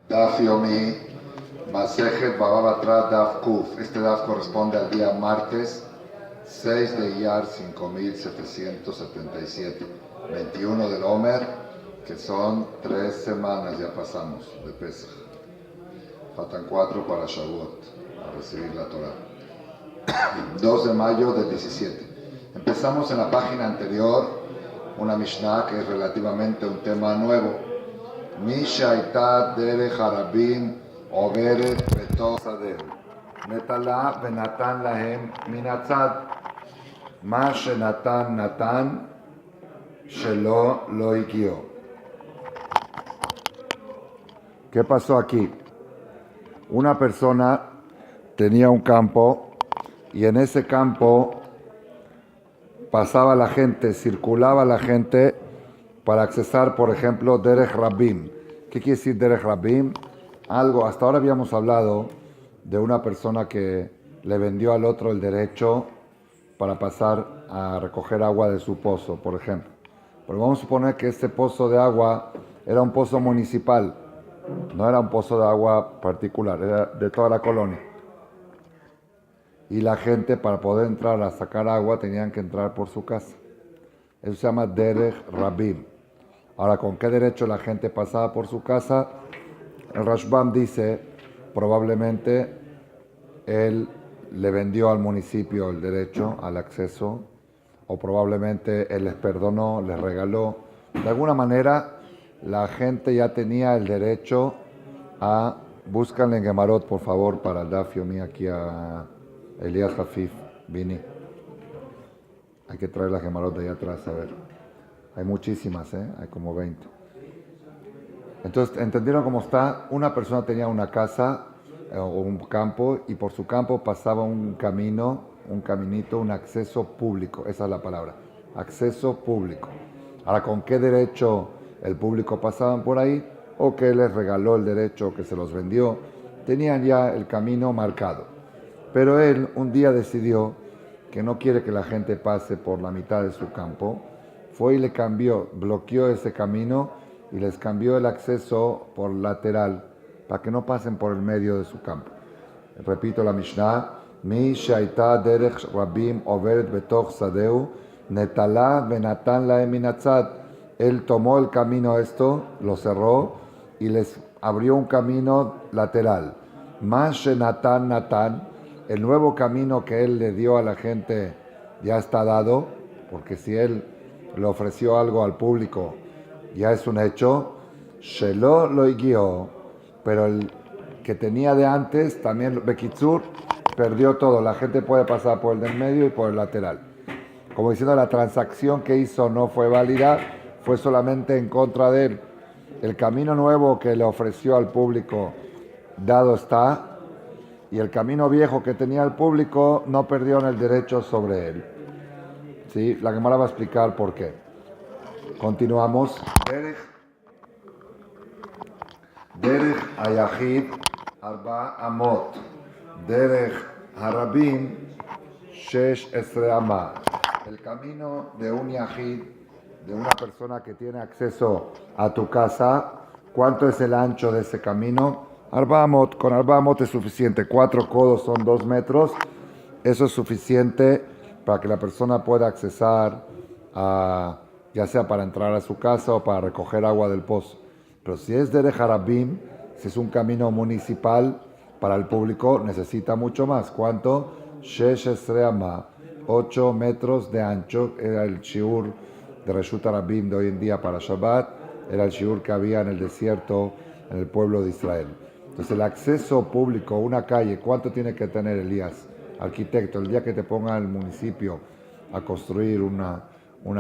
Daf Yomi, Masejet Baba Batra Daf Kuf. Este Daf corresponde al día martes 6 de Iyar 5777, 21 del Omer, que son 3 semanas, ya pasamos de Pesach. Faltan 4 para Shavuot, a recibir la Torah. 2 de mayo del 17. Empezamos en la página anterior una Mishnah que es relativamente un tema nuevo. מי שהייתה דרך הרבים עוברת בתוך שדהו, נטלה ונתן להם מן הצד. מה שנתן נתן, שלא לא הגיעו. ¿Qué pasó aquí? Una persona tenía un campo y en ese campo pasaba la gente, circulaba la gente para accesar, por ejemplo, Derech Rabim. ¿Qué quiere decir Derech Rabim? Algo, hasta ahora habíamos hablado de una persona que le vendió al otro el derecho para pasar a recoger agua de su pozo, por ejemplo. Pero vamos a suponer que este pozo de agua era un pozo municipal, no era un pozo de agua particular, era de toda la colonia. Y la gente, para poder entrar a sacar agua, tenían que entrar por su casa. Eso se llama Derech Rabim. Ahora, ¿con qué derecho la gente pasaba por su casa? El Rashbam dice, probablemente él le vendió al municipio el derecho al acceso, o probablemente él les perdonó, les regaló. De alguna manera, la gente ya tenía el derecho a... Búscanle en Gemarot, por favor, para el Daf Yomi aquí a Elías Hafif, Vini. Hay que traer la Gemarot de allá atrás, a ver. Hay muchísimas, hay como 20. Entonces, ¿entendieron cómo está? Una persona tenía una casa o un campo y por su campo pasaba un camino, un caminito, un acceso público. Esa es la palabra, acceso público. Ahora, ¿con qué derecho el público pasaban por ahí? ¿O que les regaló el derecho, que se los vendió? Tenían ya el camino marcado. Pero él un día decidió que no quiere que la gente pase por la mitad de su campo. Fue y le cambió, bloqueó ese camino y les cambió el acceso por lateral para que no pasen por el medio de su campo. Repito la Mishnah, Mi shaita derech rabim overet betoch sadeu, netala venatan lahem min hatzad. Él tomó el camino lo cerró y les abrió un camino lateral. Más shenatan natan, el nuevo camino que él le dio a la gente ya está dado, porque si él le ofreció algo al público, ya es un hecho. Shelo lo guió, pero el que tenía de antes, también Bekitzur, perdió todo. La gente puede pasar por el del medio y por el lateral. Como diciendo, la transacción que hizo no fue válida, fue solamente en contra de él. El camino nuevo que le ofreció al público, dado está, y el camino viejo que tenía el público, no perdió el derecho sobre él. ¿Sí? La Gemara va a explicar por qué. Continuamos. Derech Ayahid Arba Amot. Derech Harabim Shesh Esre Amah. El camino de un Yahid, de una persona que tiene acceso a tu casa, ¿cuánto es el ancho de ese camino? Arba Amot. Con Arba Amot es suficiente. 4 codos son 2 metros. Eso es suficiente para que la persona pueda accesar a, ya sea para entrar a su casa o para recoger agua del pozo. Pero si es Derech Harabim, si es un camino municipal para el público, necesita mucho más. ¿Cuánto? Shesh Esre Amah, 8 metros de ancho. Era el shiur de Reshut Harabim de hoy en día para Shabbat. Era el shiur que había en el desierto, en el pueblo de Israel. Entonces el acceso público, una calle, ¿cuánto tiene que tener, Elías? Arquitecto, el día que te ponga el municipio a construir una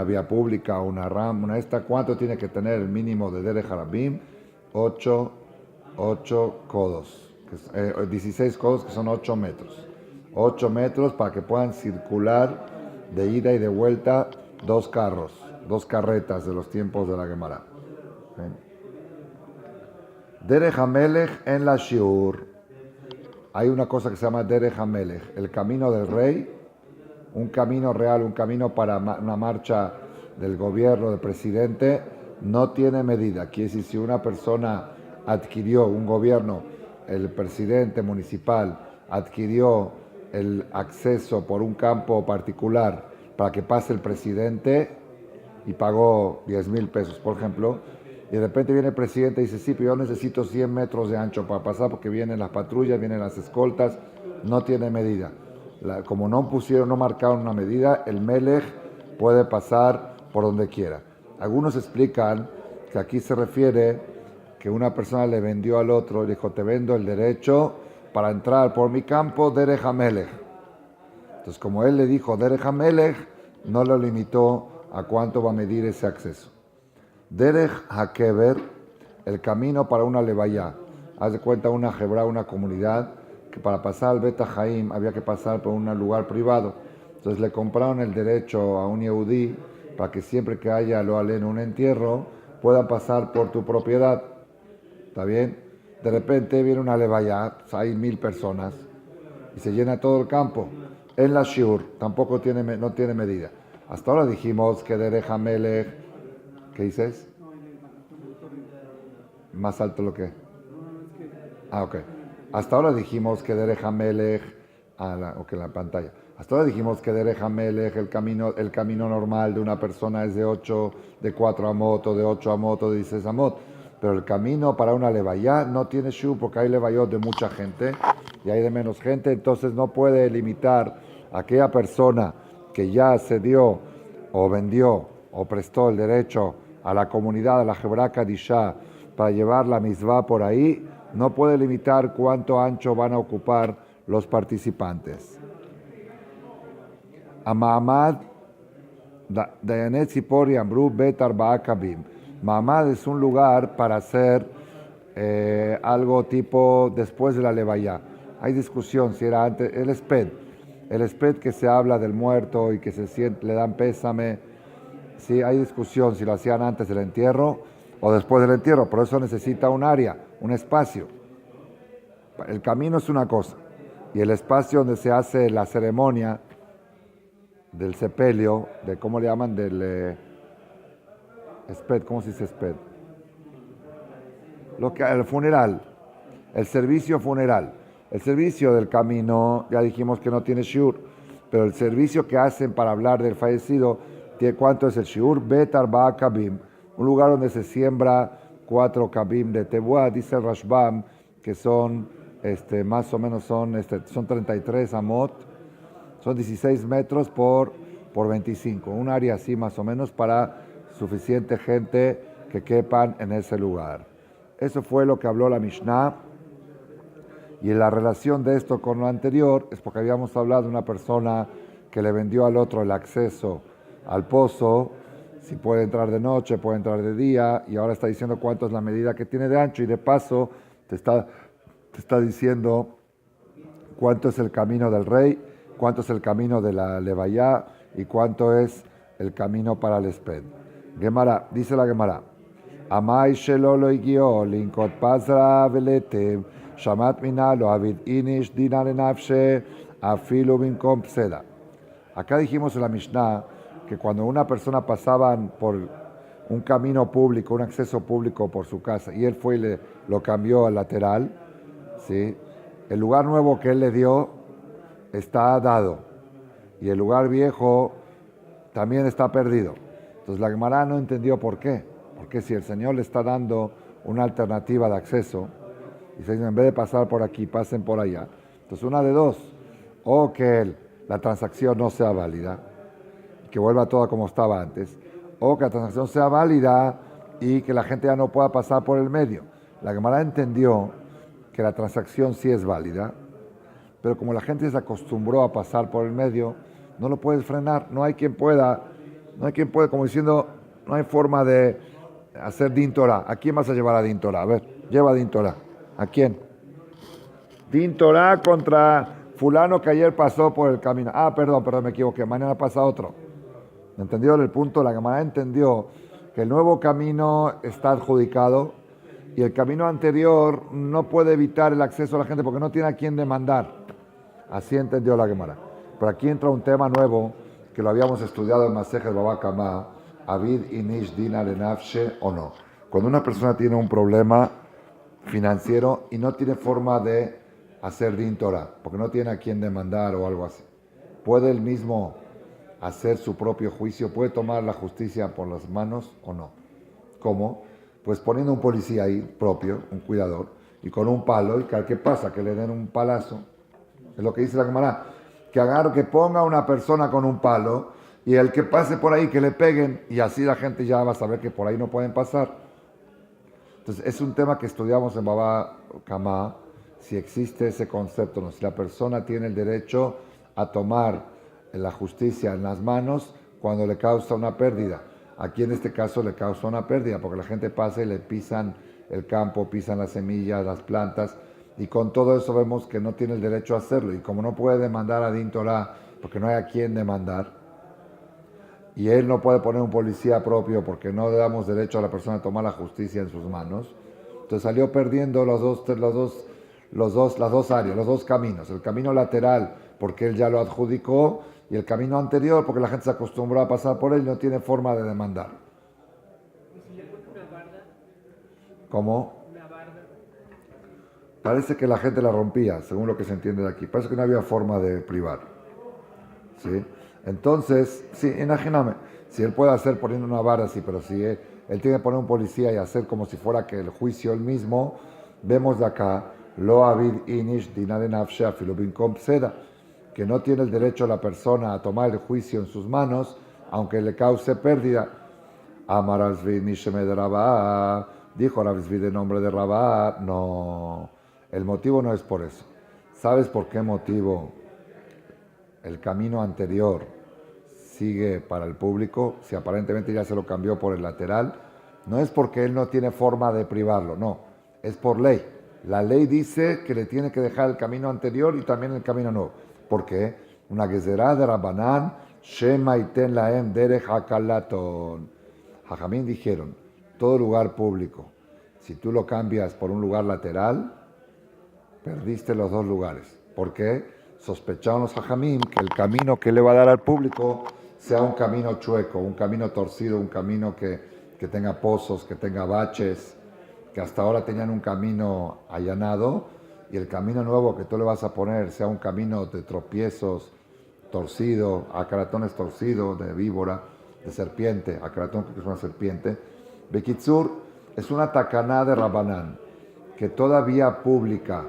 vía pública, una RAM, ¿cuánto tiene que tener el mínimo de Derech Harabim? 8 codos, 16 codos, que son 8 metros. 8 metros para que puedan circular de ida y de vuelta 2 carros, 2 carretas de los tiempos de la Gemara. Derech HaMelech en la Shiur. Hay una cosa que se llama Derech HaMelech, el camino del rey, un camino real, un camino para una marcha del gobierno, del presidente, no tiene medida. Quiere decir, si una persona adquirió un gobierno, el presidente municipal adquirió el acceso por un campo particular para que pase el presidente y pagó 10,000 pesos, por ejemplo, y de repente viene el presidente y dice, sí, pero yo necesito 100 metros de ancho para pasar porque vienen las patrullas, vienen las escoltas, no tiene medida. Como no marcaron una medida, el Melech puede pasar por donde quiera. Algunos explican que aquí se refiere que una persona le vendió al otro y dijo, te vendo el derecho para entrar por mi campo, Derech HaMelech. Entonces, como él le dijo Derech HaMelech, no lo limitó a cuánto va a medir ese acceso. Derech HaKever, el camino para una levaya. Haz de cuenta una jebra, una comunidad, que para pasar al Bet HaChaim había que pasar por un lugar privado. Entonces le compraron el derecho a un yehudí para que siempre que haya lo aleno un entierro, pueda pasar por tu propiedad. ¿Está bien? De repente viene una levaya, hay 1,000 personas y se llena todo el campo. En la shiur tampoco no tiene medida. Hasta ahora dijimos que Derech HaMelech, ¿qué dices? Más alto lo que. Ok. Hasta ahora dijimos que Derech HaMelech, la pantalla. Hasta ahora dijimos que Derech HaMelech, el camino normal de una persona es de 4 amot, o de 8 amot, o de 16 amot. Pero el camino para una levaya no tiene shu porque hay levayot de mucha gente y hay de menos gente, entonces no puede limitar a aquella persona que ya se dio o vendió o prestó el derecho a la comunidad, a la Jebra Kadishá, para llevar la misvá por ahí, no puede limitar cuánto ancho van a ocupar los participantes. A Mahamad, Dayanet Zipor y Ambru Bet Arba'a Kabim. Mahamad es un lugar para hacer algo tipo después de la levaya. Hay discusión si era antes, el esped que se habla del muerto y que le dan pésame. Sí, hay discusión si lo hacían antes del entierro o después del entierro, por eso necesita un área, un espacio. El camino es una cosa y el espacio donde se hace la ceremonia del sepelio, ¿cómo le llaman? Del esped, ¿cómo se dice esped? El funeral, el servicio funeral. El servicio del camino, ya dijimos que no tiene shiur, pero el servicio que hacen para hablar del fallecido, ¿cuánto es el shiur? Bet arba'a kabim, un lugar donde se siembra 4 kabim de tebuá, dice el Rashbam, que son, más o menos son 33 amot, son 16 metros por 25, un área así más o menos para suficiente gente que quepan en ese lugar. Eso fue lo que habló la Mishnah. Y la relación de esto con lo anterior es porque habíamos hablado de una persona que le vendió al otro el acceso al pozo, si puede entrar de noche, puede entrar de día, y ahora está diciendo cuánto es la medida que tiene de ancho, y de paso te está diciendo cuánto es el camino del rey, cuánto es el camino de la levaya y cuánto es el camino para el esped. Gemara, dice la Gemara, Amai shelo lo igio, linkot pazra veletem, shamat minalo, avid inish, dinar enafshe, afilu binkom pseda. Acá dijimos en la Mishnah que cuando una persona pasaba por un camino público, un acceso público por su casa, y él fue y lo cambió al lateral, ¿sí? El lugar nuevo que él le dio está dado, y el lugar viejo también está perdido. Entonces la Gemara no entendió por qué. Porque si el Señor le está dando una alternativa de acceso, y se dice, en vez de pasar por aquí, pasen por allá. Entonces una de dos, o que la transacción no sea válida, que vuelva toda como estaba antes, o que la transacción sea válida y que la gente ya no pueda pasar por el medio. La Gemara entendió que la transacción sí es válida, pero como la gente se acostumbró a pasar por el medio, no lo puedes frenar, no hay quien pueda, como diciendo, no hay forma de hacer Din Torah. ¿A quién vas a llevar a Din Torah? A ver, lleva a Din Torah. ¿A quién? Din Torah contra fulano que ayer pasó por el camino. Perdón, me equivoqué. Mañana pasa otro. ¿Entendió el punto? La Gemara entendió que el nuevo camino está adjudicado y el camino anterior no puede evitar el acceso a la gente porque no tiene a quién demandar. Así entendió la Gemara. Pero aquí entra un tema nuevo que lo habíamos estudiado en Masejet Baba Kamá. Avid inish dinar enafshe o no. Cuando una persona tiene un problema financiero y no tiene forma de hacer din Torah, porque no tiene a quién demandar o algo así. ¿Puede él mismo hacer su propio juicio? ¿Puede tomar la justicia por las manos o no? ¿Cómo? Pues poniendo un policía ahí propio, un cuidador, y con un palo, y ¿qué pasa? Que le den un palazo. Es lo que dice la Gemara. Que agarre, que ponga una persona con un palo, y el que pase por ahí, que le peguen, y así la gente ya va a saber que por ahí no pueden pasar. Entonces, es un tema que estudiamos en Baba Kama, si existe ese concepto, ¿no? Si la persona tiene el derecho a tomar la justicia en las manos cuando le causa una pérdida. Aquí en este caso le causa una pérdida, porque la gente pasa y le pisan el campo, pisan las semillas, las plantas, y con todo eso vemos que no tiene el derecho a hacerlo. Y como no puede demandar a Din Torah, porque no hay a quién demandar, y él no puede poner un policía propio porque no le damos derecho a la persona a tomar la justicia en sus manos. Entonces salió perdiendo las dos áreas, los dos caminos. El camino lateral porque él ya lo adjudicó y el camino anterior porque la gente se acostumbró a pasar por él y no tiene forma de demandar. ¿Y si le ponen una barda? ¿Cómo? Una barda. Parece que la gente la rompía, según lo que se entiende de aquí. Parece que no había forma de privar. ¿Sí? Entonces, sí, imagíname, si él puede hacer poniendo una vara, sí, pero si él tiene que poner un policía y hacer como si fuera que el juicio él mismo, vemos de acá, lo avid inish dinare nafshe afilu binkom pseda, que no tiene el derecho la persona a tomar el juicio en sus manos, aunque le cause pérdida. Amar Ravzvi Misheme de Rabá, dijo Ravzvi de nombre de Rabá, no, el motivo no es por eso. ¿Sabes por qué motivo el camino anterior sigue para el público? Si aparentemente ya se lo cambió por el lateral, no es porque él no tiene forma de privarlo, no, es por ley. La ley dice que le tiene que dejar el camino anterior y también el camino nuevo. ¿Por qué? Una gezerá de Rabbanán, Shema iten laem derech hakalaton. Jajamín dijeron, todo lugar público, si tú lo cambias por un lugar lateral, perdiste los dos lugares. ¿Por qué? Sospecharon los hajamim que el camino que le va a dar al público sea un camino chueco, un camino torcido, un camino que tenga pozos, que tenga baches, que hasta ahora tenían un camino allanado, y el camino nuevo que tú le vas a poner sea un camino de tropiezos, torcido, acaratones torcido, de víbora, de serpiente, acaratón que es una serpiente. Bekitsur es una tacaná de Rabanán, que toda vía pública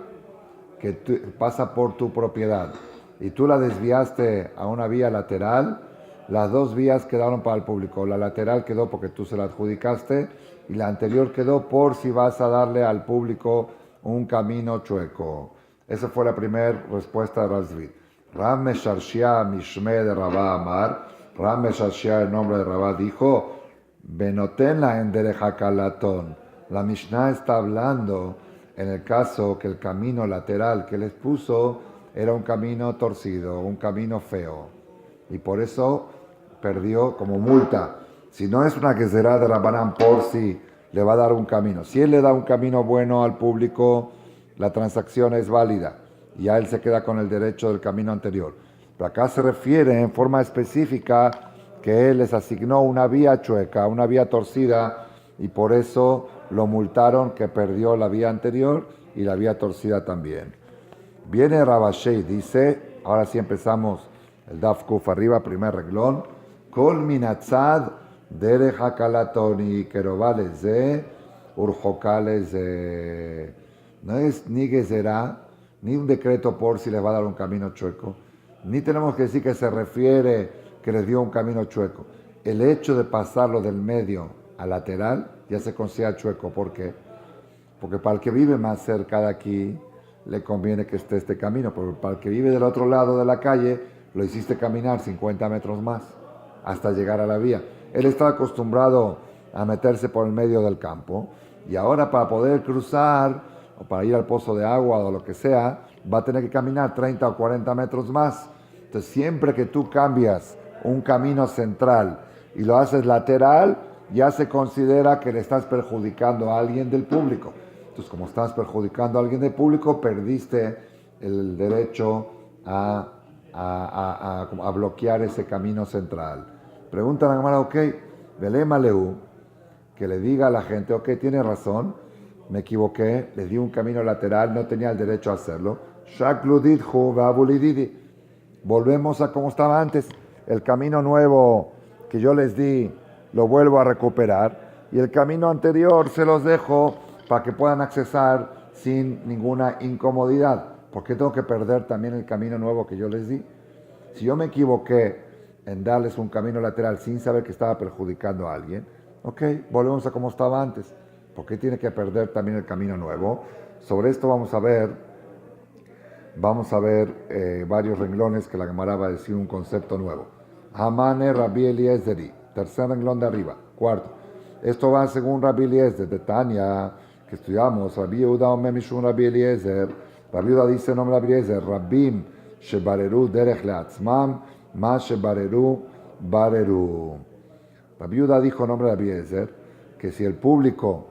que pasa por tu propiedad y tú la desviaste a una vía lateral, las dos vías quedaron para el público. La lateral quedó porque tú se la adjudicaste y la anterior quedó por si vas a darle al público un camino chueco. Esa fue la primera respuesta de Ravzvi. Ram Mesharshia Mishme de Rabá Amar. Ram Mesharshia, el nombre de Rabá, dijo: Benotenla en Derejakalatón. La Mishnah está hablando en el caso que el camino lateral que les puso era un camino torcido, un camino feo. Y por eso perdió como multa. Si no es una que será de Rabbanán por sí, le va a dar un camino. Si él le da un camino bueno al público, la transacción es válida. Y ya él se queda con el derecho del camino anterior. Pero acá se refiere en forma específica que él les asignó una vía chueca, una vía torcida, y por eso lo multaron que perdió la vía anterior y la vía torcida también. Viene Rabashei, dice, ahora sí empezamos el Daf Kuf arriba, primer reglón, Kol minatzad derech hakalatoni kerobaleze urjokaleze. No es ni gezerá, ni un decreto por si les va a dar un camino chueco, ni tenemos que decir que se refiere que les dio un camino chueco. El hecho de pasarlo del medio al lateral ya se considera chueco. ¿Por qué? Porque para el que vive más cerca de aquí le conviene que esté este camino, porque para el que vive del otro lado de la calle lo hiciste caminar 50 metros más hasta llegar a la vía. Él estaba acostumbrado a meterse por el medio del campo y ahora para poder cruzar o para ir al pozo de agua o lo que sea, va a tener que caminar 30 o 40 metros más. Entonces siempre que tú cambias un camino central y lo haces lateral, ya se considera que le estás perjudicando a alguien del público. Entonces, como estás perjudicando a alguien del público, perdiste el derecho a bloquear ese camino central. Pregunta la Gemara, ok, Belema Leu, que le diga a la gente, ok, tiene razón, me equivoqué, les di un camino lateral, no tenía el derecho a hacerlo. Shakludidhu vabulididi. Volvemos a como estaba antes. El camino nuevo que yo les di lo vuelvo a recuperar y el camino anterior se los dejo para que puedan accesar sin ninguna incomodidad. ¿Por qué tengo que perder también el camino nuevo que yo les di? Si yo me equivoqué en darles un camino lateral sin saber que estaba perjudicando a alguien, ok, volvemos a como estaba antes. ¿Por qué tiene que perder también el camino nuevo? Sobre esto vamos a ver varios renglones que la Gemara va a decir un concepto nuevo. Hamane Rabbi Eliezeri, tercer renglón de arriba. Cuarto, esto va según Rabbi Eliezer de Tania, que estudiamos. Rabbi Yehuda Omer Mishum Rabbi Eliezer. Rabbi Yehuda dice nombre Rabbi Eliezer, Rabbim Shebareru Derech Leatzmam, Ma Shebareru Bareru. Rabbi Yehuda dijo nombre Rabbi Eliezer, que si el público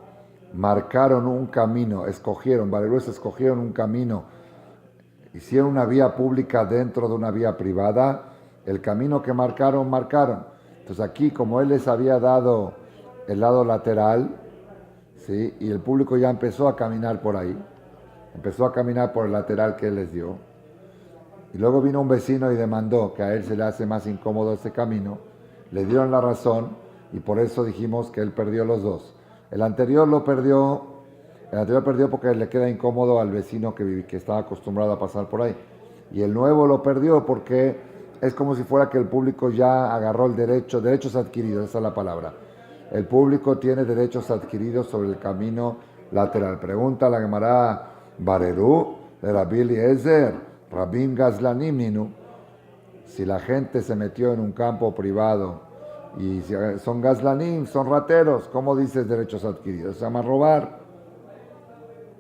marcaron un camino, escogieron un camino, hicieron una vía pública dentro de una vía privada, el camino que marcaron. Entonces aquí, como él les había dado el lado lateral, ¿sí? Y el público ya empezó a caminar por ahí, empezó a caminar por el lateral que él les dio, y luego vino un vecino y demandó que a él se le hace más incómodo ese camino, le dieron la razón, y por eso dijimos que él perdió los dos. El anterior perdió porque le queda incómodo al vecino que estaba acostumbrado a pasar por ahí. Y el nuevo lo perdió porque es como si fuera que el público ya agarró el derechos adquiridos, esa es la palabra. El público tiene derechos adquiridos sobre el camino lateral. Pregunta la Gemara, Barerú, de Rabbi Eliezer, Rabim Gazlanim Ninu. Si la gente se metió en un campo privado y si son gazlanim, son rateros, ¿cómo dices derechos adquiridos? Se llama robar.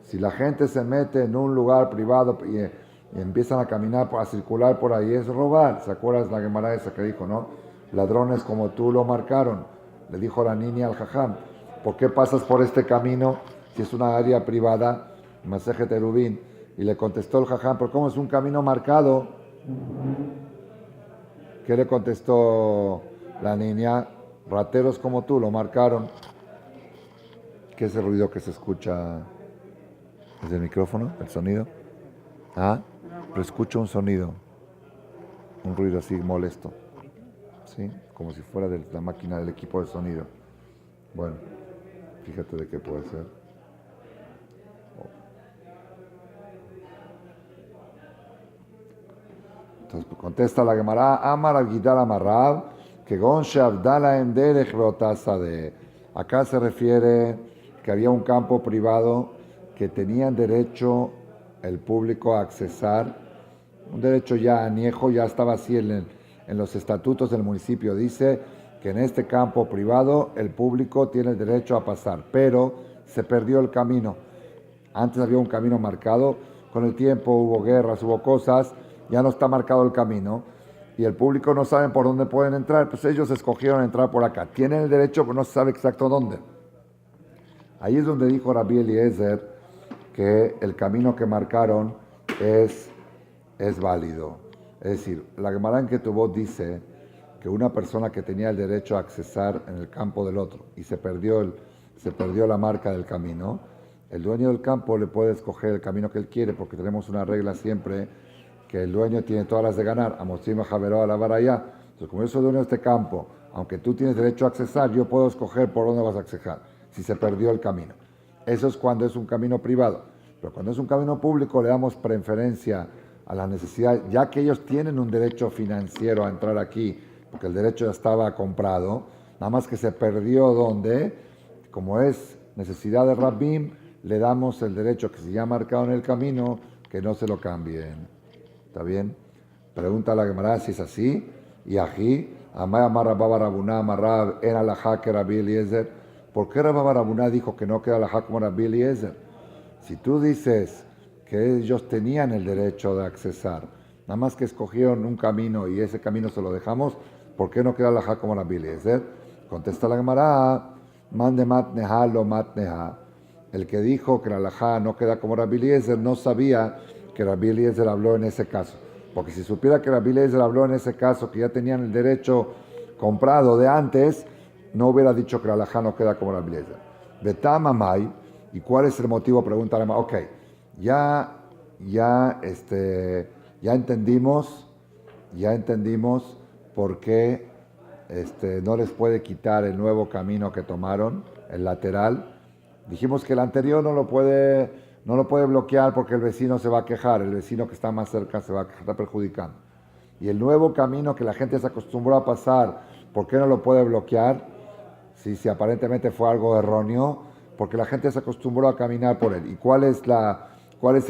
Si la gente se mete en un lugar privado y empiezan a caminar, a circular por ahí, es robar. ¿Se acuerdas la Gemara esa que dijo, no? Ladrones como tú lo marcaron. Le dijo la niña al jajam, ¿por qué pasas por este camino si es una área privada? Masejet Erubin. Y le contestó el jajam, ¿pero cómo es un camino marcado? ¿Qué le contestó la niña? Rateros como tú lo marcaron. ¿Qué es el ruido que se escucha desde el micrófono? ¿El sonido? Ah, pero escucho un sonido. Un ruido así molesto. ¿Sí? Como si fuera de la máquina del equipo de sonido. Bueno, fíjate de qué puede ser. Entonces contesta la Gemara, Amar al-Gidal Amarrab, que Gon Sheavdala en Derech Beotazade. Acá se refiere que había un campo privado que tenían derecho el público a accesar, un derecho ya añejo, ya estaba así en los estatutos del municipio. Dice que en este campo privado el público tiene el derecho a pasar, pero se perdió el camino. Antes había un camino marcado, con el tiempo hubo guerras, hubo cosas, ya no está marcado el camino y el público no sabe por dónde pueden entrar, pues ellos escogieron entrar por acá. Tienen el derecho, pero no se sabe exacto dónde. Ahí es donde dijo Rabbi Eliezer que el camino que marcaron es válido. Es decir, la Gemara en Ketubot dice que una persona que tenía el derecho a accesar en el campo del otro y se perdió la marca del camino, el dueño del campo le puede escoger el camino que él quiere, porque tenemos una regla siempre que el dueño tiene todas las de ganar. Amosim Javeró a la baraya. Entonces, como yo soy dueño de este campo, aunque tú tienes derecho a accesar, yo puedo escoger por dónde vas a accesar, si se perdió el camino. Eso es cuando es un camino privado. Pero cuando es un camino público, le damos preferencia a la necesidad, ya que ellos tienen un derecho financiero a entrar aquí, porque el derecho ya estaba comprado, nada más que se perdió donde, como es necesidad de Rabbim, le damos el derecho que si ya marcado en el camino, que no se lo cambien. ¿Está bien? Pregunta a la Gemara si es así. Y aquí, Amay Amar Rabba Barabuná Amarrab en alajá que Rabbi Eliezer. ¿Por qué Rabba Barabuná dijo que no queda alajá como Rabbi Eliezer? Si tú dices que ellos tenían el derecho de accesar, nada más que escogieron un camino y ese camino se lo dejamos, ¿por qué no queda alajá como Rabbi Eliezer? Contesta la Gemara, mande matneha lo matneha. El que dijo que la alajá no queda como Rabbi Eliezer no sabía que Rabbi Eliezer habló en ese caso. Porque si supiera que Rabbi Eliezer habló en ese caso, que ya tenían el derecho comprado de antes, no hubiera dicho que la alajá no queda como Rabbi Eliezer. Betamamay, ¿Y cuál es el motivo? Pregunta la Gemara. Ok, ya, ya entendimos, ya entendimos por qué no les puede quitar el nuevo camino que tomaron, el lateral. Dijimos que el anterior no lo puede bloquear porque el vecino se va a quejar, el vecino que está más cerca se va a estar perjudicando. Y el nuevo camino que la gente se acostumbró a pasar, ¿por qué no lo puede bloquear? Si aparentemente fue algo erróneo, porque la gente se acostumbró a caminar por él. ¿Y cuál es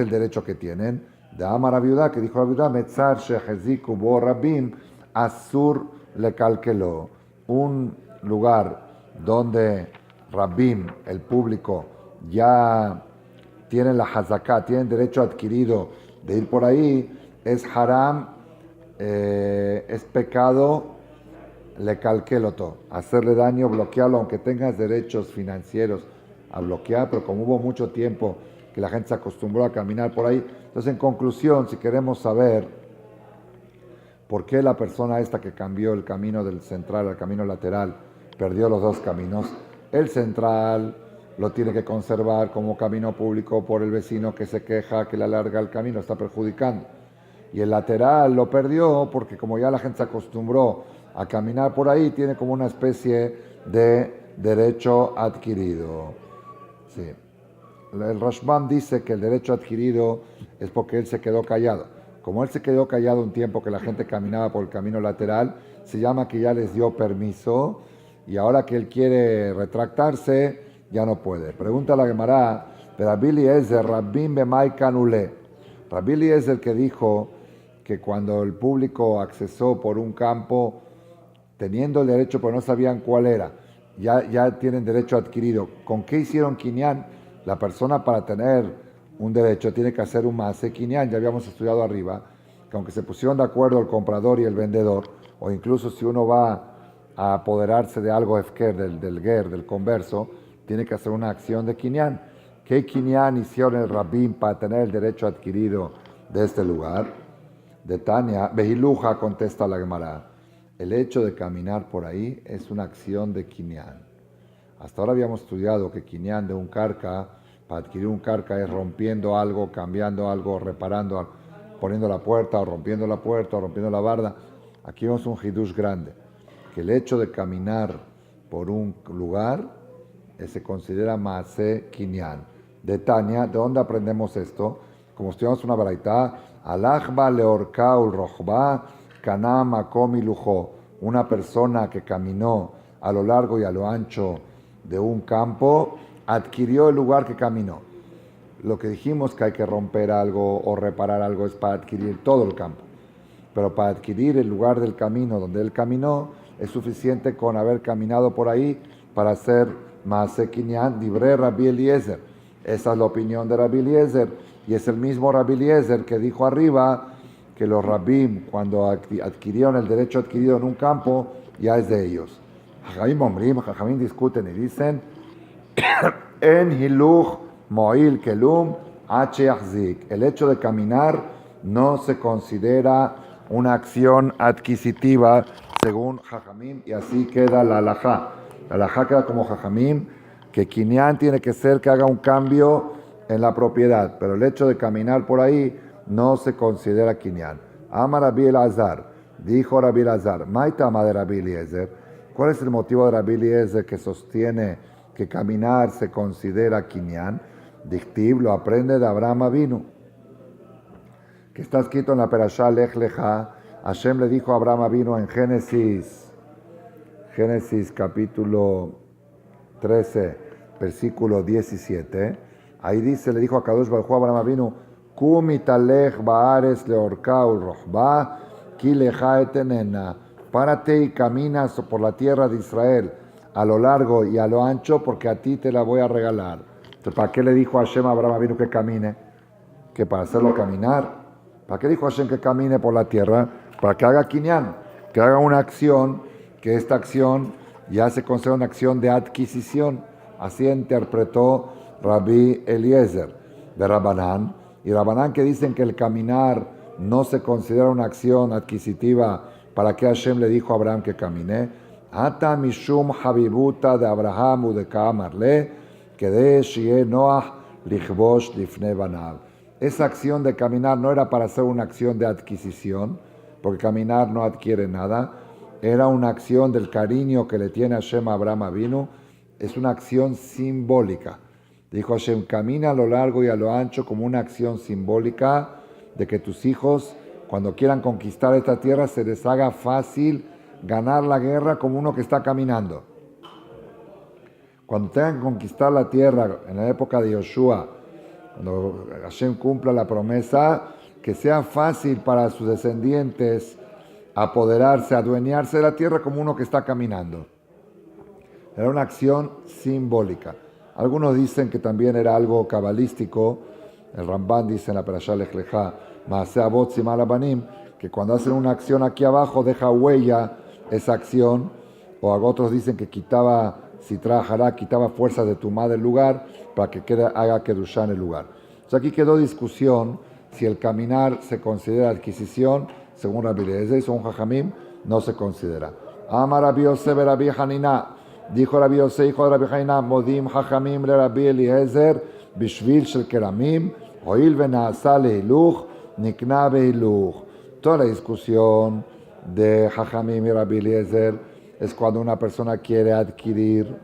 el derecho que tienen? De Amar a Viuda, que dijo la Viuda, Metzar sheheziku bo rabim, asur le calqueló. Un lugar donde Rabim, el público, ya tienen la hazaká, tienen derecho adquirido de ir por ahí, es haram, es pecado, le calqueloto, hacerle daño, bloquearlo, aunque tengas derechos financieros a bloquear, pero como hubo mucho tiempo que la gente se acostumbró a caminar por ahí, entonces en conclusión, si queremos saber por qué la persona esta que cambió el camino del central al camino lateral perdió los dos caminos, el central lo tiene que conservar como camino público por el vecino que se queja, que le alarga el camino, está perjudicando. Y el lateral lo perdió porque como ya la gente se acostumbró a caminar por ahí, tiene como una especie de derecho adquirido. Sí. El Rashbam dice que el derecho adquirido es porque él se quedó callado. Como él se quedó callado un tiempo que la gente caminaba por el camino lateral, se llama que ya les dio permiso y ahora que él quiere retractarse, ya no puede. Pregunta la Gemara, Rabbi Eliezer, Rabbim bemai kanule. Rabbi Eliezer que dijo que cuando el público accesó por un campo, teniendo el derecho, pero no sabían cuál era, ya tienen derecho adquirido. ¿Con qué hicieron Kinyan? La persona para tener un derecho tiene que hacer un maase Kinyan. Ya habíamos estudiado arriba, que aunque se pusieron de acuerdo el comprador y el vendedor, o incluso si uno va a apoderarse de algo efker, del ger, del converso, tiene que hacer una acción de Kinyan. ¿Qué Kinyan hicieron el Rabín para tener el derecho adquirido de este lugar? De Tania, Behiluja contesta la Gemara. El hecho de caminar por ahí es una acción de Kinyan. Hasta ahora habíamos estudiado que Kinyan de un carca, para adquirir un carca es rompiendo algo, cambiando algo, reparando algo, poniendo la puerta o rompiendo la puerta o rompiendo la barda. Aquí vemos un hidush grande, que el hecho de caminar por un lugar se considera maase Kinyan. De Tania, ¿de dónde aprendemos esto? Como estudiamos una baraita, alachba leorkaul rochba kanam makom lujo. Una persona que caminó a lo largo y a lo ancho de un campo, adquirió el lugar que caminó. Lo que dijimos que hay que romper algo o reparar algo es para adquirir todo el campo. Pero para adquirir el lugar del camino donde él caminó, es suficiente con haber caminado por ahí para hacer maase Kinyan, dibre Rabbi Eliezer. Esa es la opinión de Rabbi Eliezer. Y es el mismo Rabbi Eliezer que dijo arriba que los Rabbim, cuando adquirieron el derecho adquirido en un campo, ya es de ellos. Jajamim discuten y dicen, en hiluch moil kelum h yachzik. El hecho de caminar no se considera una acción adquisitiva según Jajamim, y así queda la halajá. La halajá queda como Jajamim, que Kinyan tiene que ser que haga un cambio en la propiedad, pero el hecho de caminar por ahí no se considera Kinyan. Ama Rabbi Elazar, dijo Rabbi Elazar, Maitama de Rabbi Eliezer. ¿Cuál es el motivo de Rabbi Eliezer que sostiene que caminar se considera Kinyan? Dictiv lo aprende de Abraham Avinu, que está escrito en la Perashá Lech Lecha. Hashem le dijo a Abraham Avinu en Génesis capítulo 13, versículo 17. Ahí dice, le dijo a Kadosh Baruj Hu a Abraham Avinu, Kum italech ba'aretz leorkaul rochba, ki lecha etenena. Párate y caminas por la tierra de Israel a lo largo y a lo ancho, porque a ti te la voy a regalar. Entonces, ¿para qué le dijo Hashem a Abraham Avinu que camine? Que para hacerlo caminar. ¿Para qué dijo Hashem que camine por la tierra? Para que haga Kinyan, que haga una acción, que esta acción ya se considera una acción de adquisición. Así interpretó Rabbi Eliezer de Rabbanán. Y Rabbanán que dicen que el caminar no se considera una acción adquisitiva. ¿Para qué Hashem le dijo a Abraham que camine? Ata mishum habibuta de Abraham u de Kaamarle, Kedei sheyeh noach lichbosh lifnei banav. Esa acción de caminar no era para hacer una acción de adquisición, porque caminar no adquiere nada. Era una acción del cariño que le tiene Hashem a Abraham Avinu. Es una acción simbólica. Dijo Hashem, camina a lo largo y a lo ancho como una acción simbólica de que tus hijos, cuando quieran conquistar esta tierra, se les haga fácil ganar la guerra como uno que está caminando. Cuando tengan que conquistar la tierra en la época de Yoshua, cuando Hashem cumpla la promesa, que sea fácil para sus descendientes apoderarse, adueñarse de la tierra como uno que está caminando. Era una acción simbólica. Algunos dicen que también era algo cabalístico. El Ramban dice en la Parashá Lech Lecha, Maaseh Avot Siman Labanim, que cuando hacen una acción aquí abajo deja huella esa acción. O otros dicen que quitaba Sitra Hará, quitaba fuerzas de Tumá del lugar para que haga Kedushá en el lugar. Entonces aquí quedó discusión si el caminar se considera adquisición, según Rabbi Eliezer, según Jajamim, no se considera. Amar Rabbi Yosef Rabbi Hanina, dijo Rabbi Yosef, hijo de Rabbi Hanina, Modim Jajamim le Rabbi Eliezer, Bishvil shel Keramim, Hoil venaasa lehiluch, Nikna behiluch. Toda la discusión de Jajamim y Rabbi Eliezer es cuando una persona quiere adquirir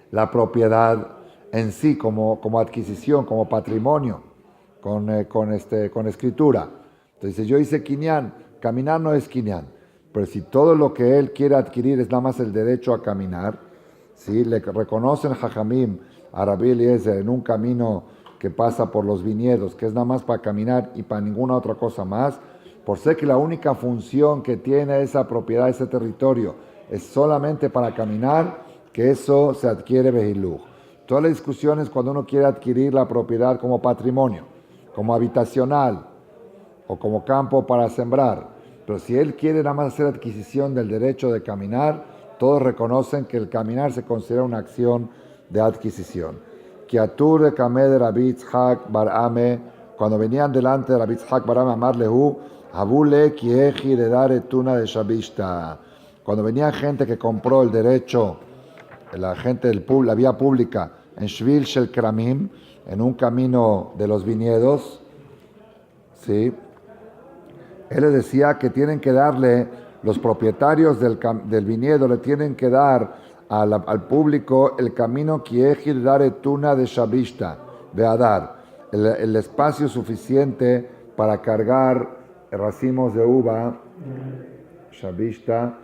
la propiedad en sí como adquisición, como patrimonio, con escritura. Entonces yo hice Kinyan, caminar no es Kinyan, pero si todo lo que él quiere adquirir es nada más el derecho a caminar, ¿sí? Le reconocen Jajamim a Rabbi Eliezer en un camino que pasa por los viñedos, que es nada más para caminar y para ninguna otra cosa más, por ser que la única función que tiene esa propiedad, ese territorio, es solamente para caminar, que eso se adquiere behiluch. Toda la discusión es cuando uno quiere adquirir la propiedad como patrimonio, como habitacional o como campo para sembrar. Pero si él quiere nada más hacer adquisición del derecho de caminar, todos reconocen que el caminar se considera una acción de adquisición. Kiatur de Kameh de Rabbi Yitzhak Bar Ame, cuando venían delante de Rabbi Yitzhak Bar Ame, Amar Lehu, Abule Kieji de Dar Etuna de Shabishta. Cuando venía gente que compró el derecho, la gente la vía pública, en Shvil Shel Kramim, en un camino de los viñedos, ¿sí? Él les decía que tienen que darle, los propietarios del viñedo le tienen que dar al público el camino Kieji de Dar Etuna de Shabishta, de Adar, el espacio suficiente para cargar racimos de uva, Shabishta,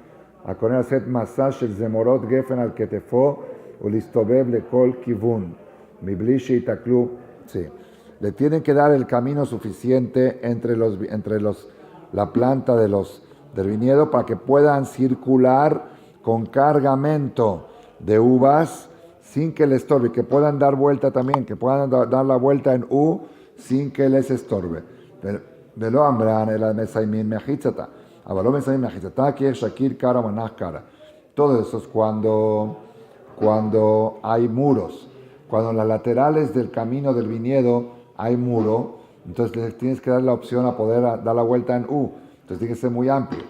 a poner set masaje el zemorot gefen al ketefo ulistobev lekol kivun mibli sheitaklu. Sí, le tienen que dar el camino suficiente entre la planta del viñedo para que puedan circular con cargamento de uvas sin que les estorbe, que puedan dar vuelta también, que puedan dar la vuelta en U sin que les estorbe. ולא אמרן אלא מסיימים מחיצתה, אבל לא מסיימים מחיצתה כי יש שקיר cara manaj cara. Todo eso es cuando hay muros, cuando en las laterales del camino del viñedo hay muro, entonces tienes que dar la opción a poder dar la vuelta en U, entonces tiene que ser muy amplio.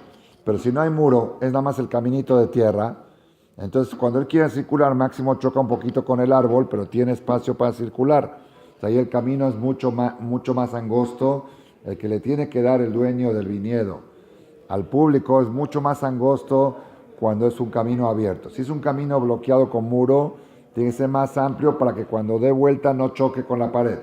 Pero si no hay muro, es nada más el caminito de tierra, entonces cuando él quiere circular, máximo choca un poquito con el árbol, pero tiene espacio para circular. O sea, ahí el camino es mucho más angosto. El que le tiene que dar el dueño del viñedo al público es mucho más angosto cuando es un camino abierto. Si es un camino bloqueado con muro, tiene que ser más amplio para que cuando dé vuelta no choque con la pared.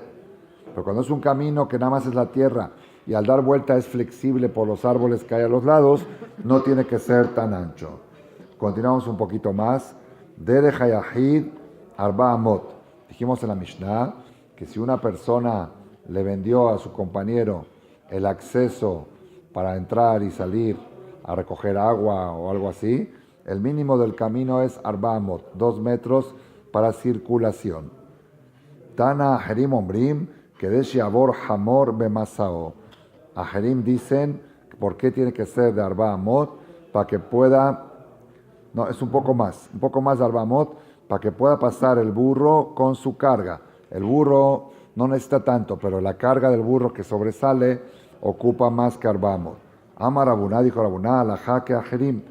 Pero cuando es un camino que nada más es la tierra y al dar vuelta es flexible por los árboles que hay a los lados, no tiene que ser tan ancho. Continuamos un poquito más. Derech hayahid arba amot. Dijimos en la Mishnah que si una persona le vendió a su compañero el acceso para entrar y salir a recoger agua o algo así, el mínimo del camino es arba amot, 2 metros para circulación. Tana Ajerim Ombrim, Kedesh Yavor Hamor Bemasao. Ajerim dicen, ¿por qué tiene que ser de arba amot? Para que pueda, no, es un poco más de arba amot, para que pueda pasar el burro con su carga. El burro no necesita tanto, pero la carga del burro que sobresale ocupa más que arba amot. Amar Rabuná, dijo Rabuná, alajá que Ajerim.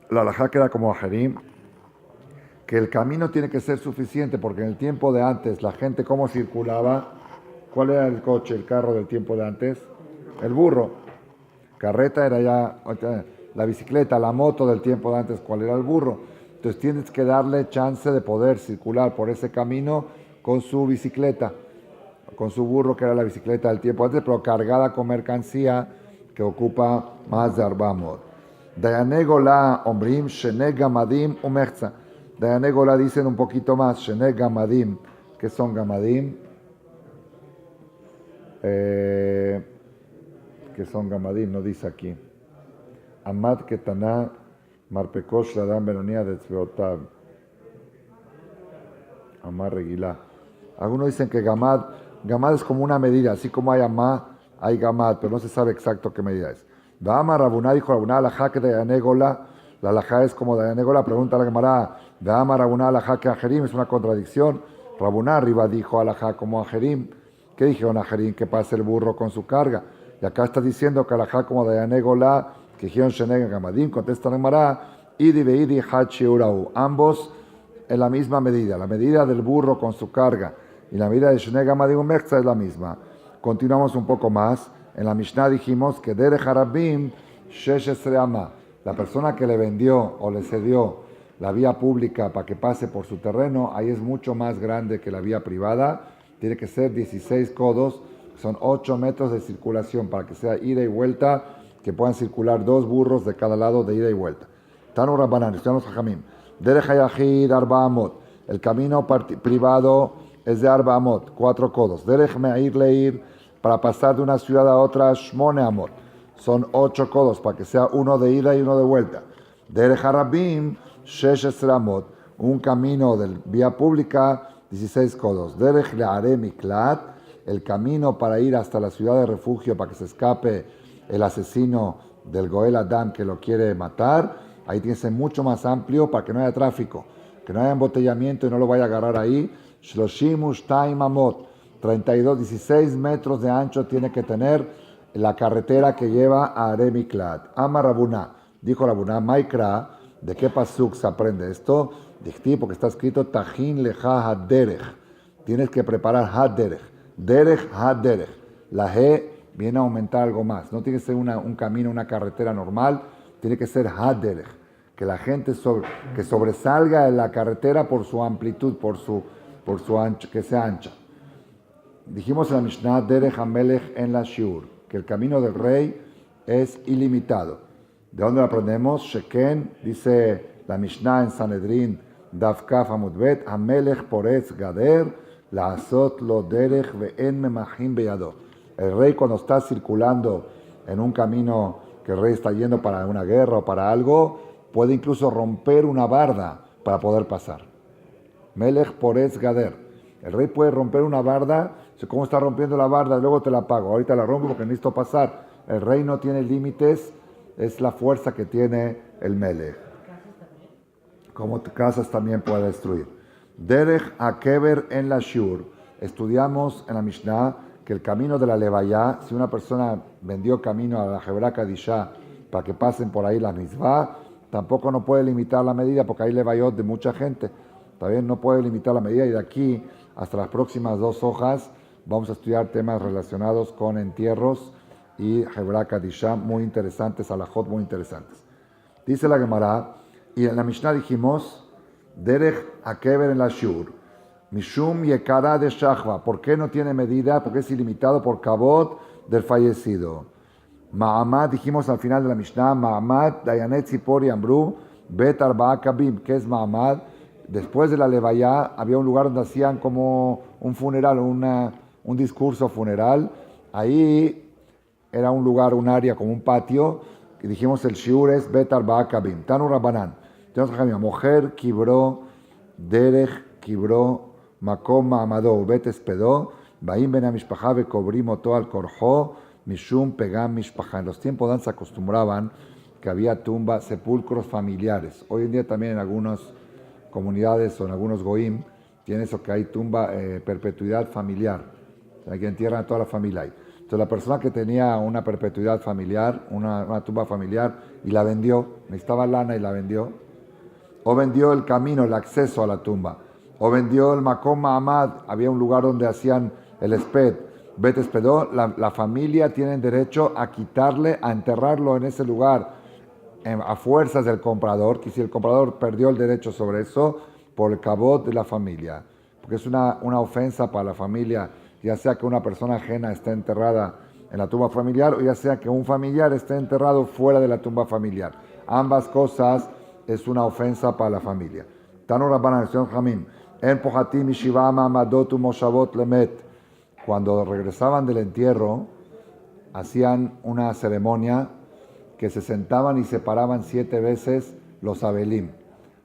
La alajá queda como Ajerim, que el camino tiene que ser suficiente, porque en el tiempo de antes, la gente cómo circulaba, ¿cuál era el coche, el carro del tiempo de antes? El burro. Carreta era ya la bicicleta, la moto del tiempo de antes, ¿cuál era el burro? Entonces tienes que darle chance de poder circular por ese camino con su bicicleta, con su burro, que era la bicicleta del tiempo antes, pero cargada con mercancía que ocupa más de Arbamot. Dayane Golá, Ombrim, Shene Gamadim, Umechza. Dayane Golá dicen un poquito más, Shene Gamadim. ¿Qué son Gamadim? ¿Qué son Gamadim? No dice aquí. Amad Ketaná, Marpekosh, Radam Benonía de Tzveotab. Amad Regilá. Algunos dicen que Gamad es como una medida, así como hay Amad, hay Gamad, pero no se sabe exacto qué medida es. Dama Rabuná dijo Rabuná, alajá que Dayane Golá, la alajá es como Dayane Golá, pregunta a la Gemara, Dama Rabuná, alajá que Ajerim, es una contradicción. Rabuná arriba dijo alajá como Ajerim. ¿Qué dijeron Ajerim? Que pase el burro con su carga. Y acá está diciendo que alajá como Dayane Golá, que dijeron Sheneg Gamadim, contesta la Gemara, Idi veidi hachi urau, ambos en la misma medida. La medida del burro con su carga y la medida de Sheneg Gamadim Umechza es la misma. Continuamos un poco más. En la Mishnah dijimos que Derech Harabim Sheshesre Ama, la persona que le vendió o le cedió la vía pública para que pase por su terreno, ahí es mucho más grande que la vía privada. Tiene que ser 16 codos, son 8 metros de circulación para que sea ida y vuelta, que puedan circular 2 burros de cada lado de ida y vuelta. Tanu Rabbanan, estudiamos Jajamim. Derech Hayachid Arba Amot, el camino privado es de Arba Amot, 4 codos. Derech Meir Leir, para pasar de una ciudad a otra, Shmone Amot, son 8 codos, para que sea uno de ida y uno de vuelta. Derech Harabim, Shesh Amot, un camino de vía pública, 16 codos. Derech Le'are Miklat, el camino para ir hasta la ciudad de refugio, para que se escape el asesino del Goel Adam que lo quiere matar, ahí tiene que ser mucho más amplio para que no haya tráfico, que no haya embotellamiento y no lo vaya a agarrar ahí. Shloshim Ushtaim Amot, 16 metros de ancho tiene que tener la carretera que lleva a Aremiklat. Ama Rabuná, dijo Rabuná, Maikra, ¿de qué pasuk se aprende esto? Dictí, porque está escrito Tajin leja haderech. Tienes que preparar haderech. Derech haderech. La G viene a aumentar algo más. No tiene que ser un camino, una carretera normal, tiene que ser haderech. Que la gente que sobresalga en la carretera por su amplitud, por su ancho, que sea ancha. Dijimos en la Mishnah, Derech HaMelech en la Shiur, que el camino del rey es ilimitado. ¿De dónde lo aprendemos? Sheken, dice la Mishnah en Sanedrin, Daf Kaf Amud Bet, HaMelech Poretz Gader, La'asot lo Derech ve'en memachim beyado. El rey cuando está circulando en un camino que el rey está yendo para una guerra o para algo, puede incluso romper una barda para poder pasar. Melech Poretz Gader. El rey puede romper una barda. ¿Cómo está rompiendo la barda? Luego te la pago. Ahorita la rompo porque necesito pasar. El rey no tiene límites. Es la fuerza que tiene el Melech. Como casas también puede destruir. Derech Akeber en la Shur. Estudiamos en la Mishnah que el camino de la Levaya, si una persona vendió camino a la Hebra Kadishá para que pasen por ahí la Mizvah, tampoco no puede limitar la medida porque hay Levayot de mucha gente. También no puede limitar la medida y de aquí hasta las próximas 2 hojas vamos a estudiar temas relacionados con entierros y Hebra Kadishá muy interesantes, alajot muy interesantes. Dice la Gemara, y en la Mishnah dijimos, Derech Akeber en la Shur, Mishum Yekara de Shachva, ¿por qué no tiene medida? Porque es ilimitado por Kabod del fallecido. Ma'amad, dijimos al final de la Mishnah, Ma'amad, Dayanet Tzipori Ambru, Bet Arba'a Kabim, ¿qué es Ma'amad? Después de la Levaya había un lugar donde hacían como un funeral, un discurso funeral. Ahí era un lugar, un área, como un patio, que dijimos el shiur es Bet Arba'a Kabim. Tanu Rabbanan. Tenemos mujer, Kibró, Derech, Kibró, Makom Ma'amado, Bet Espedó, Baim Ben HaMishpacha Vekobrim Oto al Korjo, Mishum Pegam Mishpacha. En los tiempos de antes se acostumbraban que había tumbas, sepulcros familiares. Hoy en día también en algunas comunidades o en algunos goim tiene eso que hay tumba, perpetuidad familiar. O sea, que entierran a toda la familia ahí. Entonces la persona que tenía una perpetuidad familiar, una tumba familiar, y la vendió, necesitaba lana y la vendió, o vendió el camino, el acceso a la tumba, o vendió el Makom Ma'amad, había un lugar donde hacían el esped, Bet espedó, la familia tiene derecho a quitarle, a enterrarlo en ese lugar, a fuerzas del comprador, que si el comprador perdió el derecho sobre eso, por el cabot de la familia, porque es una ofensa para la familia, ya sea que una persona ajena esté enterrada en la tumba familiar, o ya sea que un familiar esté enterrado fuera de la tumba familiar. Ambas cosas es una ofensa para la familia. Tanu Rabbanan, Jamim, en Pohatim Shivama Amadotu Moshavot Lemet. Cuando regresaban del entierro, hacían una ceremonia que se sentaban y se paraban 7 veces los abelim.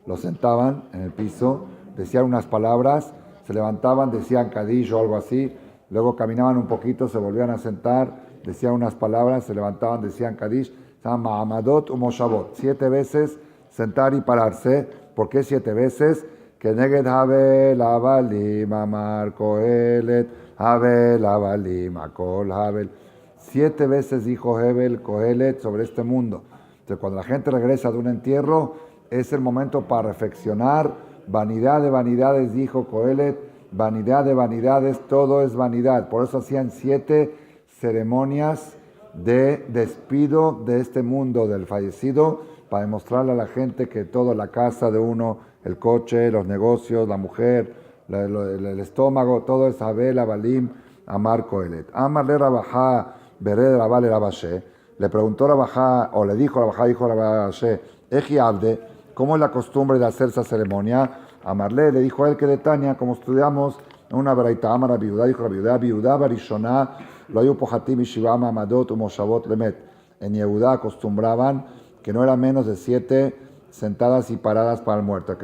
Los sentaban en el piso, decían unas palabras, se levantaban, decían Kadish o algo así, luego caminaban un poquito, se volvían a sentar, decían unas palabras, se levantaban, decían Kadish, se llama Ma'amadot u Moshavot. 7 veces sentar y pararse. ¿Por qué 7 veces? Que Neged Habel Abalim Amar Kohelet Habel Abalim Akol Habel. 7 veces dijo Hebel Kohelet sobre este mundo. Entonces, cuando la gente regresa de un entierro, es el momento para reflexionar. Vanidad de vanidades, dijo Kohelet, vanidad de vanidades, todo es vanidad. Por eso hacían 7 ceremonias de despido de este mundo del fallecido, para demostrarle a la gente que todo, la casa de uno, el coche, los negocios, la mujer, el estómago, todo es Abel, Abalim, Amar Kohelet. Amar le Rabajá, Bered Rabal Rabashe, le preguntó Rabajá, o le dijo Rabashe, Eji Abde, ¿cómo es la costumbre de hacer esa ceremonia? Amarle, le dijo a él que de Tania, como estudiamos en una braita, Amar Abiudá, dijo Abiudá, Barishoná, lo hay Pohatim y Shivama, Amadot, Moshavot, Lemet. En Yehudá acostumbraban que no era menos de 7 sentadas y paradas para el muerto.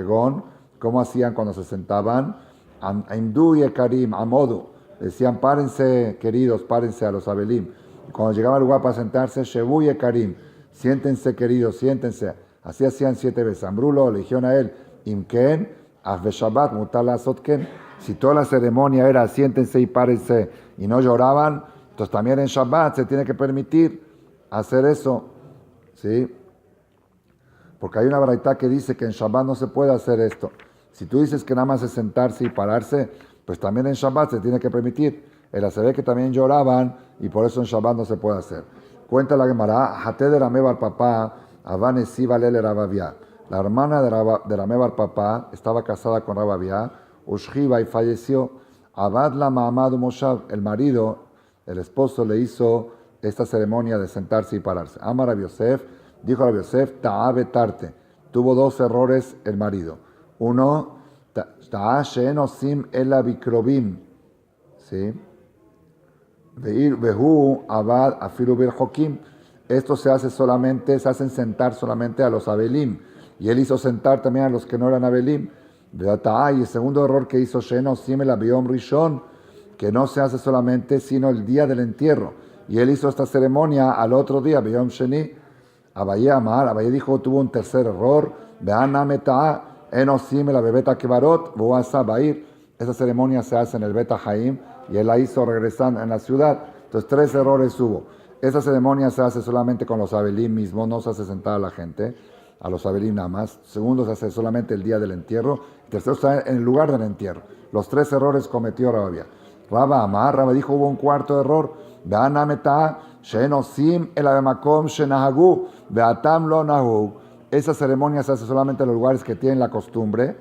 ¿Cómo hacían cuando se sentaban? Aimdu y Ekarim, Amodu. Decían, párense, queridos, párense a los abelim. Y cuando llegaba al lugar para sentarse, Shebu y Ekarim, siéntense, queridos, siéntense. Así hacían 7 veces. Ambrulo le dijeron a él, Imken, Afbe Shabbat, Mutal Asotken. Si toda la ceremonia era siéntense y párense y no lloraban, entonces también en Shabbat se tiene que permitir hacer eso. ¿Sí? Porque hay una braita que dice que en Shabbat no se puede hacer esto. Si tú dices que nada más es sentarse y pararse, pues también en Shabbat se tiene que permitir. Se ve que también lloraban y por eso en Shabbat no se puede hacer. Cuenta la Gemara, Hate de Ramé Bar Papá, Avanesi Valele Rabavia. La hermana de Ramé Bar Papá estaba casada con Rabavia, Ushjiva y falleció. Abad la Mahamad Moshav, el marido, el esposo le hizo esta ceremonia de sentarse y pararse. Amar Rabbi Yosef, dijo Rabbi Yosef, Ta'abe Tarte. Tuvo 2 errores el marido. Uno, Ta'a she'en osim ela bikrobim. ¿Sí? Vehu abad afilu bil hokim. Esto se hacen sentar solamente a los abelim. Y él hizo sentar también a los que no eran abelim. Y el segundo error que hizo she'en osim ela biom rishon, que no se hace solamente sino el día del entierro. Y él hizo esta ceremonia al otro día, biom sheni. Abaye dijo, tuvo un tercer error. Esa ceremonia se hace en el Bet Haim y él la hizo regresando en la ciudad. Entonces 3 errores hubo. Esa ceremonia se hace solamente con los abelim mismos, no se hace sentar a la gente, a los abelim nada más. Segundo, se hace solamente el día del entierro. Tercero, está en el lugar del entierro. Los 3 errores cometió Rabia. Rabba dijo, hubo un cuarto error. Esa ceremonia se hace solamente en los lugares que tienen la costumbre.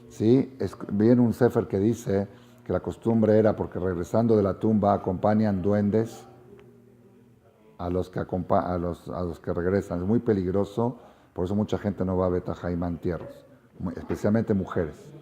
¿Sí? Viene un sefer que dice que la costumbre era porque regresando de la tumba acompañan duendes a los que regresan. Es muy peligroso, por eso mucha gente no va a Bet Haim a entierros, especialmente mujeres.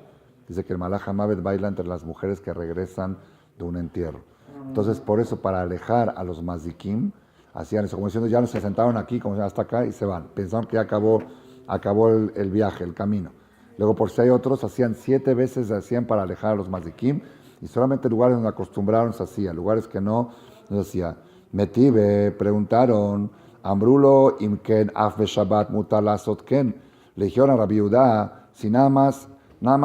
Dice que el Malach HaMavet baila entre las mujeres que regresan de un entierro. Entonces, por eso, para alejar a los mazikim, hacían eso, como diciendo, ya no se sentaron aquí, como hasta acá, y se van. Pensaban que ya acabó el viaje, el camino. Luego, por si hay otros, hacían 7 veces, hacían para alejar a los mazikim, y solamente lugares donde acostumbraron se hacía, lugares que no se hacía. Metive, preguntaron, Ambrulo imken af Shabbat mutar lasot ken. Le dijeron a Rabbi Yehuda, si nada más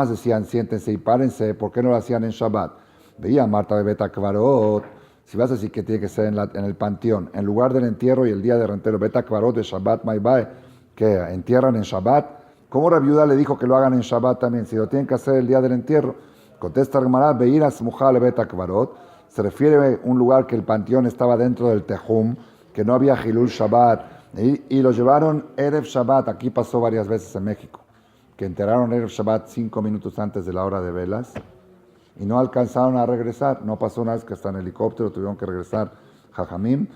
decían siéntense y párense, ¿por qué no lo hacían en Shabbat? Veía Marta de Bet Akvarot, si vas a decir que tiene que ser en el panteón, en lugar del entierro y el día de rentero, Bet Akvarot de Shabbat Maibae, que entierran en Shabbat, ¿Cómo Rabbi Yehuda le dijo que lo hagan en Shabbat también? Si lo tienen que hacer el día del entierro. Contesta Gemara, Beira Smuja le Bet Akbarot. Se refiere a un lugar que el panteón estaba dentro del Tehum, que no había Hilul Shabbat. Y lo llevaron Erev Shabbat. Aquí pasó varias veces en México. Que enterraron Erev Shabbat 5 minutos antes de la hora de velas. Y no alcanzaron a regresar. No pasó una vez que hasta en helicóptero tuvieron que regresar Jajamim.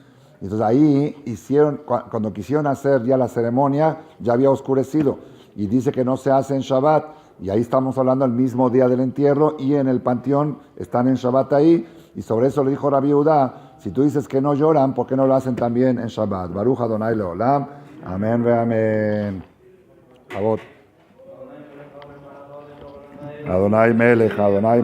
Entonces ahí hicieron, cuando quisieron hacer ya la ceremonia, ya había oscurecido. Y dice que no se hace en Shabbat. Y ahí estamos hablando el mismo día del entierro. Y en el panteón están en Shabbat ahí. Y sobre eso le dijo Rabbi Yehuda, si tú dices que no lloran, ¿por qué no lo hacen también en Shabbat? Baruch Adonai Leolam. Amén ve amén. Avot. Adonai Melech, Adonai